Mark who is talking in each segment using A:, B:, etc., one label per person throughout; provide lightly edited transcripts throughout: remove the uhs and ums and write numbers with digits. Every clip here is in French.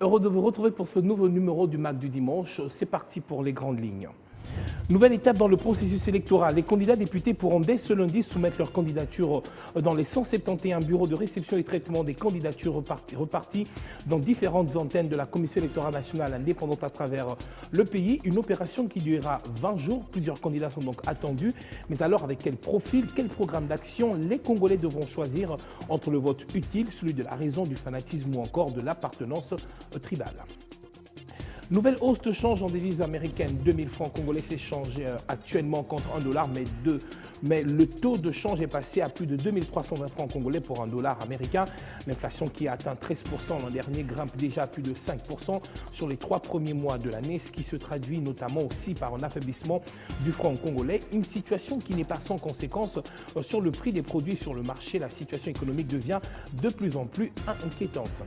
A: Heureux de vous retrouver pour ce nouveau numéro du MAC du dimanche. C'est parti pour les grandes lignes. Nouvelle étape dans le processus électoral. Les candidats députés pourront dès ce lundi soumettre leur candidature dans les 171 bureaux de réception et traitement des candidatures repartis dans différentes antennes de la Commission électorale nationale indépendante à travers le pays. Une opération qui durera 20 jours. Plusieurs candidats sont donc attendus. Mais alors avec quel profil, quel programme d'action les Congolais devront choisir entre le vote utile, celui de la raison, du fanatisme ou encore de l'appartenance tribale. Nouvelle hausse de change en devise américaine. 2000 francs congolais s'échangent actuellement contre $1, mais le taux de change est passé à plus de 2320 francs congolais pour $1 américain. L'inflation qui a atteint 13% l'an dernier grimpe déjà à plus de 5% sur les 3 premiers mois de l'année, ce qui se traduit notamment aussi par un affaiblissement du franc congolais. Une situation qui n'est pas sans conséquence sur le prix des produits sur le marché. La situation économique devient de plus en plus inquiétante.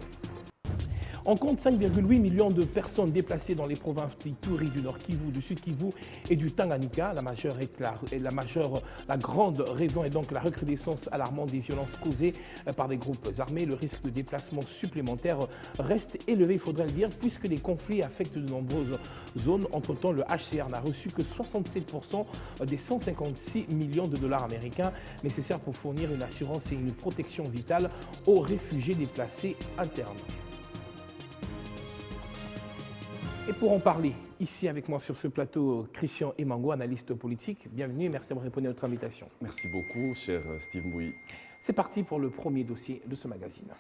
A: On compte 5,8 millions de personnes déplacées dans les provinces d'Ituri, du Nord Kivu, du Sud Kivu et du Tanganyika. La grande raison est donc la recrudescence alarmante des violences causées par des groupes armés. Le risque de déplacement supplémentaire reste élevé, il faudrait le dire, puisque les conflits affectent de nombreuses zones. Entre-temps, le HCR n'a reçu que 67% des 156 millions de dollars américains nécessaires pour fournir une assurance et une protection vitale aux réfugiés déplacés internes. Et pour en parler, ici avec moi sur ce plateau, Christian Emango, analyste politique. Bienvenue et merci d'avoir répondu à notre invitation.
B: Merci beaucoup, cher Steve Mbouy.
A: C'est parti pour le premier dossier de ce magazine.